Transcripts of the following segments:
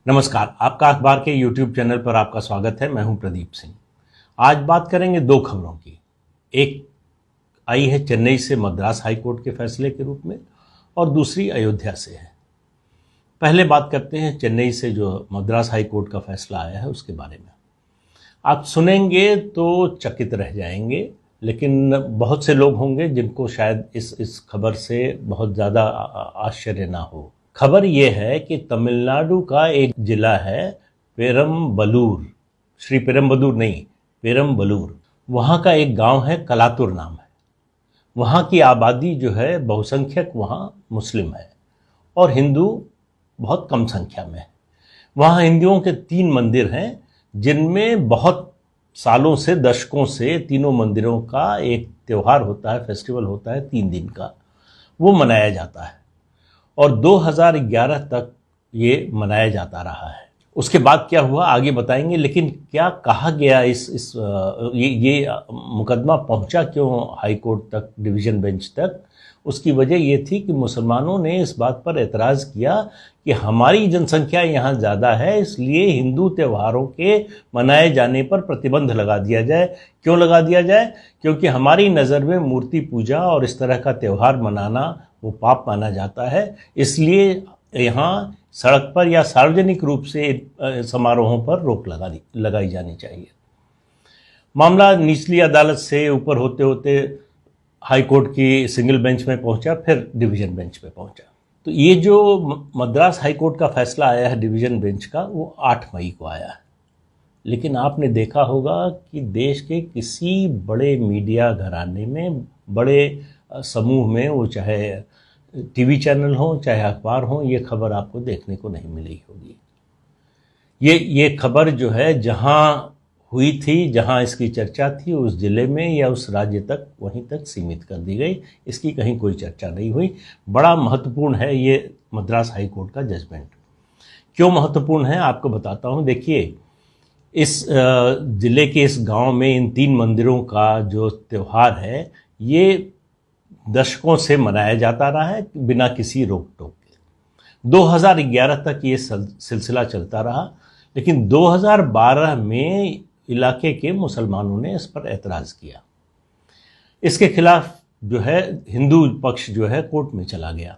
नमस्कार, आपका अखबार के YouTube चैनल पर आपका स्वागत है। मैं हूं प्रदीप सिंह। आज बात करेंगे दो खबरों की। एक आई है चेन्नई से मद्रास हाईकोर्ट के फैसले के रूप में और दूसरी अयोध्या से है। पहले बात करते हैं चेन्नई से जो मद्रास हाईकोर्ट का फैसला आया है उसके बारे में। आप सुनेंगे तो चकित रह जाएंगे, लेकिन बहुत से लोग होंगे जिनको शायद इस खबर से बहुत ज़्यादा आश्चर्य ना हो। खबर यह है कि तमिलनाडु का एक जिला है पेरम्बलूर, श्री पेरम्बदूर नहीं, पेरम्बलूर। वहाँ का एक गांव है कलातुर नाम है। वहाँ की आबादी जो है बहुसंख्यक वहाँ मुस्लिम है और हिंदू बहुत कम संख्या में है। वहाँ हिंदुओं के 3 मंदिर हैं जिनमें बहुत सालों से, दशकों से तीनों मंदिरों का एक त्यौहार होता है, फेस्टिवल होता है 3 दिन का, वो मनाया जाता है और 2011 तक ये मनाया जाता रहा है। उसके बाद क्या हुआ आगे बताएंगे, लेकिन क्या कहा गया ये मुकदमा पहुंचा क्यों हाई कोर्ट तक, डिवीज़न बेंच तक। उसकी वजह ये थी कि मुसलमानों ने इस बात पर एतराज़ किया कि हमारी जनसंख्या यहाँ ज़्यादा है, इसलिए हिंदू त्योहारों के मनाए जाने पर प्रतिबंध लगा दिया जाए। क्यों लगा दिया जाए? क्योंकि हमारी नज़र में मूर्ति पूजा और इस तरह का त्यौहार मनाना वो पाप माना जाता है, इसलिए यहाँ सड़क पर या सार्वजनिक रूप से समारोहों पर रोक लगाई जानी चाहिए। मामला निचली अदालत से ऊपर होते होते हाई कोर्ट की सिंगल बेंच में पहुंचा, फिर डिवीज़न बेंच में पहुंचा। तो ये जो मद्रास हाई कोर्ट का फैसला आया है डिवीज़न बेंच का, वो 8 मई को आया है। लेकिन आपने देखा होगा कि देश के किसी बड़े मीडिया घराने में, बड़े समूह में, वो चाहे टीवी चैनल हो चाहे अखबार हो, ये खबर आपको देखने को नहीं मिली होगी। ये खबर जो है जहाँ हुई थी, जहाँ इसकी चर्चा थी, उस जिले में या उस राज्य तक, वहीं तक सीमित कर दी गई। इसकी कहीं कोई चर्चा नहीं हुई। बड़ा महत्वपूर्ण है ये मद्रास हाई कोर्ट का जजमेंट। क्यों महत्वपूर्ण है आपको बताता हूँ। देखिए, इस जिले के इस गांव में इन 3 मंदिरों का जो त्यौहार है, ये दशकों से मनाया जाता रहा है बिना किसी रोक टोक के। 2011 तक ये सिलसिला चलता रहा, लेकिन 2012 में इलाके के मुसलमानों ने इस पर एतराज़ किया। इसके खिलाफ जो है हिंदू पक्ष जो है कोर्ट में चला गया।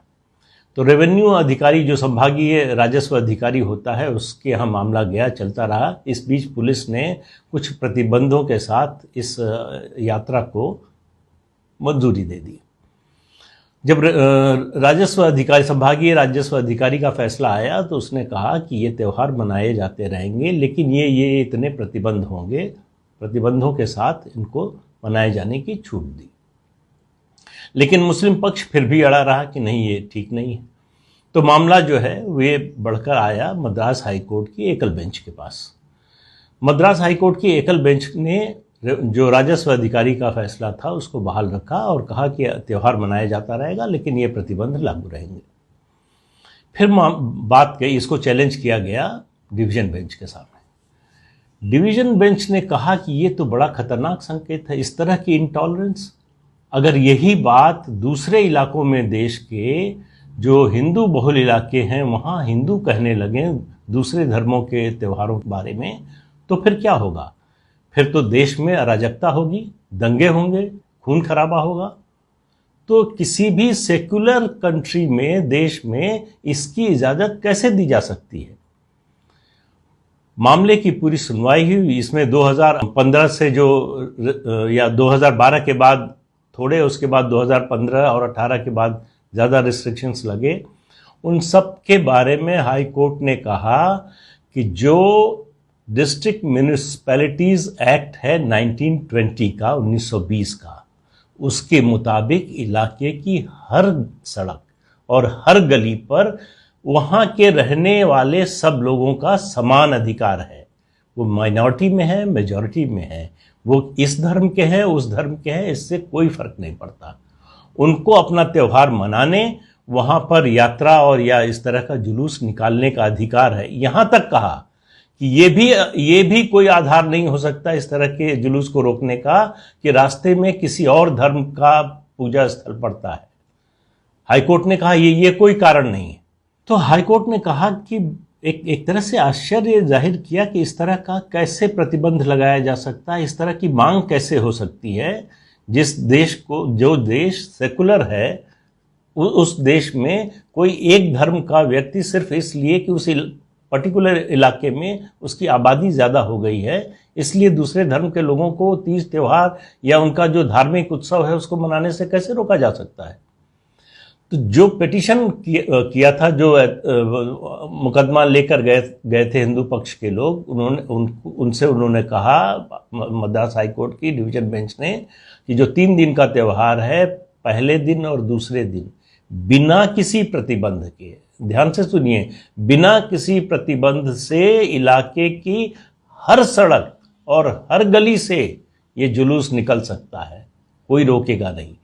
तो रेवेन्यू अधिकारी, जो संभागीय राजस्व अधिकारी होता है, उसके यहाँ मामला गया, चलता रहा। इस बीच पुलिस ने कुछ प्रतिबंधों के साथ इस यात्रा को मंजूरी दे दी। जब राजस्व अधिकारी, संभागीय राजस्व अधिकारी का फैसला आया तो उसने कहा कि ये त्यौहार मनाए जाते रहेंगे, लेकिन ये इतने प्रतिबंध होंगे, प्रतिबंधों के साथ इनको मनाए जाने की छूट दी। लेकिन मुस्लिम पक्ष फिर भी अड़ा रहा कि नहीं, ये ठीक नहीं है। तो मामला जो है वे बढ़कर आया मद्रास हाई कोर्ट की एकल बेंच के पास। मद्रास हाई कोर्ट की एकल बेंच ने जो राजस्व अधिकारी का फैसला था उसको बहाल रखा और कहा कि त्यौहार मनाया जाता रहेगा, लेकिन ये प्रतिबंध लागू रहेंगे। फिर बात गई, इसको चैलेंज किया गया डिवीज़न बेंच के सामने। डिवीज़न बेंच ने कहा कि ये तो बड़ा खतरनाक संकेत है, इस तरह की इंटॉलरेंस। अगर यही बात दूसरे इलाकों में, देश के जो हिंदू बहुल इलाके हैं, वहाँ हिंदू कहने लगे दूसरे धर्मों के त्योहारों के बारे में, तो फिर क्या होगा? फिर तो देश में अराजकता होगी, दंगे होंगे, खून खराबा होगा। तो किसी भी सेक्युलर कंट्री में, देश में इसकी इजाज़त कैसे दी जा सकती है? मामले की पूरी सुनवाई हुई। इसमें 2015 से या 2012 के बाद थोड़े, उसके बाद 2015 और 18 के बाद ज़्यादा रिस्ट्रिक्शंस लगे। उन सब के बारे में हाई कोर्ट ने कहा कि जो डिस्ट्रिक्ट म्यूनिसिपैलिटीज़ एक्ट है 1920 का, 1920 का, उसके मुताबिक इलाके की हर सड़क और हर गली पर वहाँ के रहने वाले सब लोगों का समान अधिकार है। वो माइनॉरिटी में है, मेजॉरिटी में है, वो इस धर्म के हैं, उस धर्म के हैं, इससे कोई फर्क नहीं पड़ता। उनको अपना त्यौहार मनाने, वहाँ पर यात्रा और या इस तरह का जुलूस निकालने का अधिकार है। यहाँ तक कहा कि ये भी कोई आधार नहीं हो सकता इस तरह के जुलूस को रोकने का कि रास्ते में किसी और धर्म का पूजा स्थल पड़ता है। हाईकोर्ट ने कहा ये कोई कारण नहीं है। तो हाईकोर्ट ने कहा कि एक तरह से आश्चर्य जाहिर किया कि इस तरह का कैसे प्रतिबंध लगाया जा सकता है, इस तरह की मांग कैसे हो सकती है जिस देश को, जो देश सेकुलर है, उस देश में कोई एक धर्म का व्यक्ति सिर्फ इसलिए कि उस पर्टिकुलर इलाके में उसकी आबादी ज़्यादा हो गई है, इसलिए दूसरे धर्म के लोगों को तीज त्योहार या उनका जो धार्मिक उत्सव है उसको मनाने से कैसे रोका जा सकता है। तो जो पिटीशन किया था, जो मुकदमा लेकर गए थे हिंदू पक्ष के लोग, उनसे उन्होंने कहा, मद्रास हाई कोर्ट की डिवीजन बेंच ने, कि जो 3 दिन का त्यौहार है, पहले दिन और दूसरे दिन बिना किसी प्रतिबंध के, ध्यान से सुनिए, बिना किसी प्रतिबंध से इलाके की हर सड़क और हर गली से ये जुलूस निकल सकता है, कोई रोकेगा नहीं।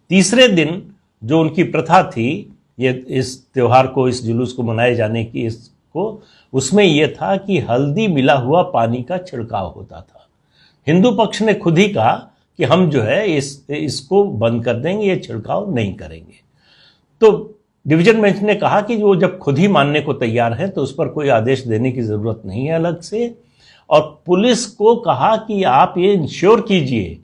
तीसरे दिन जो उनकी प्रथा थी ये इस त्योहार को, इस जुलूस को मनाए जाने की, इसको, उसमें यह था कि हल्दी मिला हुआ पानी का छिड़काव होता था। हिंदू पक्ष ने खुद ही कहा कि हम जो है इसको बंद कर देंगे, ये छिड़काव नहीं करेंगे। तो डिवीजन बेंच ने कहा कि वो जब खुद ही मानने को तैयार है तो उस पर कोई आदेश देने की जरूरत नहीं है अलग से, और पुलिस को कहा कि आप ये इंश्योर कीजिए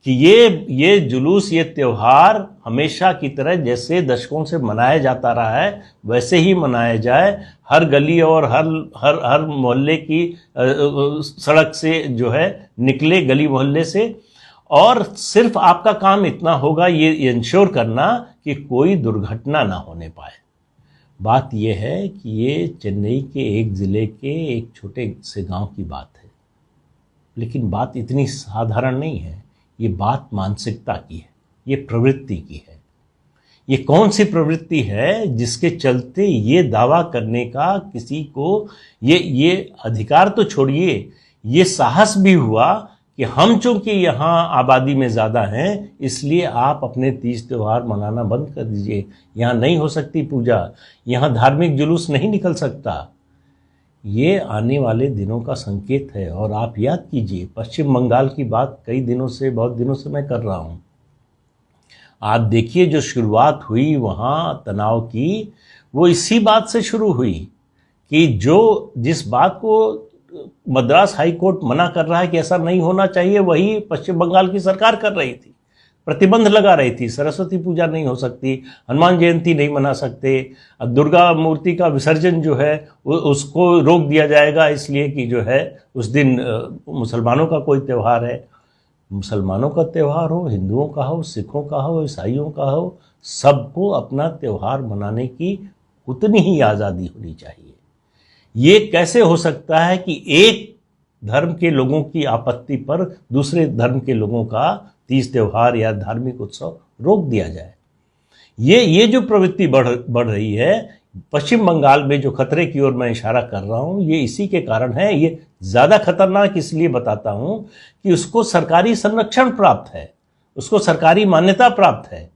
कि ये जुलूस, ये त्योहार हमेशा की तरह जैसे दशकों से मनाया जाता रहा है वैसे ही मनाया जाए, हर गली और हर मोहल्ले की सड़क से जो है निकले, गली मोहल्ले से, और सिर्फ आपका काम इतना होगा ये इंश्योर करना कि कोई दुर्घटना ना होने पाए। बात यह है कि ये चेन्नई के एक ज़िले के एक छोटे से गांव की बात है, लेकिन बात इतनी साधारण नहीं है। ये बात मानसिकता की है, ये प्रवृत्ति की है। ये कौन सी प्रवृत्ति है जिसके चलते ये दावा करने का किसी को ये अधिकार तो छोड़िए, ये साहस भी हुआ कि हम चूंकि यहाँ आबादी में ज़्यादा हैं इसलिए आप अपने तीज त्यौहार मनाना बंद कर दीजिए, यहाँ नहीं हो सकती पूजा, यहाँ धार्मिक जुलूस नहीं निकल सकता। ये आने वाले दिनों का संकेत है। और आप याद कीजिए, पश्चिम बंगाल की बात बहुत दिनों से मैं कर रहा हूँ। आप देखिए जो शुरुआत हुई वहाँ तनाव की, वो इसी बात से शुरू हुई कि जिस बात को मद्रास हाई कोर्ट मना कर रहा है कि ऐसा नहीं होना चाहिए, वही पश्चिम बंगाल की सरकार कर रही थी, प्रतिबंध लगा रही थी। सरस्वती पूजा नहीं हो सकती, हनुमान जयंती नहीं मना सकते, दुर्गा मूर्ति का विसर्जन जो है उसको रोक दिया जाएगा इसलिए कि जो है उस दिन मुसलमानों का कोई त्यौहार है। मुसलमानों का त्यौहार हो, हिंदुओं का हो, सिखों का हो, ईसाइयों का हो, सबको अपना त्यौहार मनाने की उतनी ही आज़ादी होनी चाहिए। ये कैसे हो सकता है कि एक धर्म के लोगों की आपत्ति पर दूसरे धर्म के लोगों का तीज त्योहार या धार्मिक उत्सव रोक दिया जाए? ये जो प्रवृत्ति बढ़ रही है पश्चिम बंगाल में, जो खतरे की ओर मैं इशारा कर रहा हूँ, ये इसी के कारण है। ये ज़्यादा खतरनाक इसलिए बताता हूँ कि उसको सरकारी संरक्षण प्राप्त है, उसको सरकारी मान्यता प्राप्त है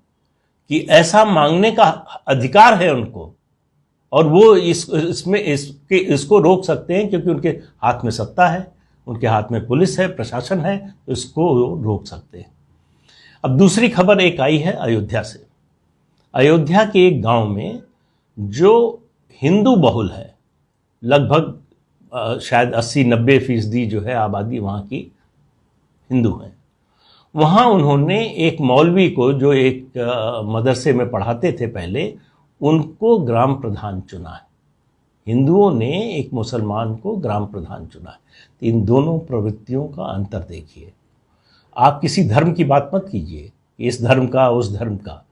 कि ऐसा मांगने का अधिकार है उनको, और वो इसको रोक सकते हैं क्योंकि उनके हाथ में सत्ता है, उनके हाथ में पुलिस है, प्रशासन है, तो इसको रोक सकते हैं। अब दूसरी खबर एक आई है अयोध्या से। अयोध्या के एक गांव में जो हिंदू बहुल है, लगभग शायद 80-90% जो है आबादी वहाँ की हिंदू है, वहाँ उन्होंने एक मौलवी को, जो एक मदरसे में पढ़ाते थे पहले, उनको ग्राम प्रधान चुना है। हिंदुओं ने एक मुसलमान को ग्राम प्रधान चुना है। तो इन दोनों प्रवृत्तियों का अंतर देखिए। आप किसी धर्म की बात मत कीजिए, इस धर्म का उस धर्म का,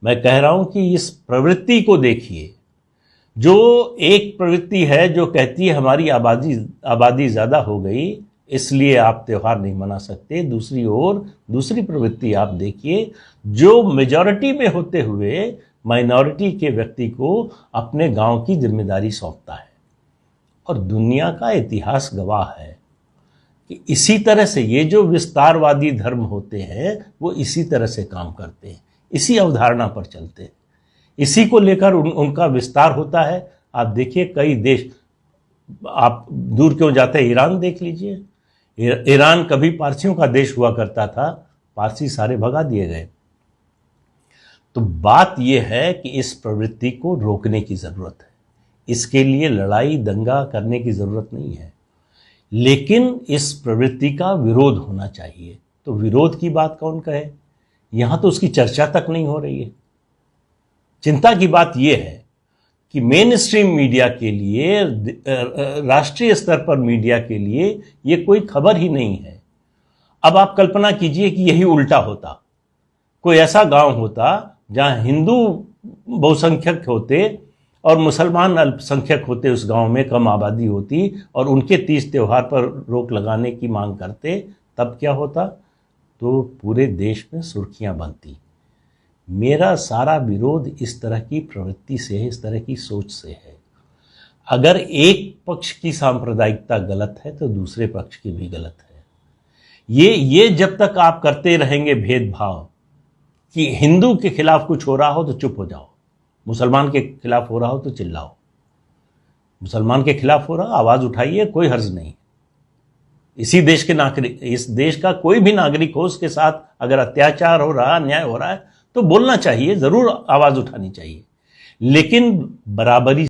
मैं कह रहा हूं कि इस प्रवृत्ति को देखिए। जो एक प्रवृत्ति है जो कहती है हमारी आबादी ज़्यादा हो गई इसलिए आप त्यौहार नहीं मना सकते, दूसरी ओर दूसरी प्रवृत्ति आप देखिए जो मेजॉरिटी में होते हुए माइनॉरिटी के व्यक्ति को अपने गांव की जिम्मेदारी सौंपता है। और दुनिया का इतिहास गवाह है कि इसी तरह से ये जो विस्तारवादी धर्म होते हैं वो इसी तरह से काम करते हैं, इसी अवधारणा पर चलते हैं, इसी को लेकर उनका विस्तार होता है। आप देखिए कई देश, आप दूर क्यों जाते हैं, ईरान देख लीजिए। ईरान कभी पारसियों का देश हुआ करता था, पारसी सारे भगा दिए गए। तो बात यह है कि इस प्रवृत्ति को रोकने की ज़रूरत है, इसके लिए लड़ाई दंगा करने की जरूरत नहीं है, लेकिन इस प्रवृत्ति का विरोध होना चाहिए। तो विरोध की बात कौन कहे, यहां तो उसकी चर्चा तक नहीं हो रही है। चिंता की बात यह है कि मेन स्ट्रीम मीडिया के लिए, राष्ट्रीय स्तर पर मीडिया के लिए यह कोई खबर ही नहीं है। अब आप कल्पना कीजिए कि यही उल्टा होता, कोई ऐसा गांव होता जहां हिंदू बहुसंख्यक होते और मुसलमान अल्पसंख्यक होते, उस गांव में कम आबादी होती और उनके तीज त्योहार पर रोक लगाने की मांग करते, तब क्या होता? तो पूरे देश में सुर्खियां बनती। मेरा सारा विरोध इस तरह की प्रवृत्ति से है, इस तरह की सोच से है। अगर एक पक्ष की सांप्रदायिकता गलत है तो दूसरे पक्ष की भी गलत है। ये जब तक आप करते रहेंगे भेदभाव कि हिंदू के खिलाफ कुछ हो रहा हो तो चुप हो जाओ, मुसलमान के खिलाफ हो रहा हो तो चिल्लाओ, मुसलमान के खिलाफ हो रहा आवाज उठाइए, कोई हर्ज नहीं। इसी देश के नागरिक, इस देश का कोई भी नागरिक हो, उसके साथ अगर अत्याचार हो रहा, अन्याय हो रहा है तो बोलना चाहिए, जरूर आवाज उठानी चाहिए, लेकिन बराबरी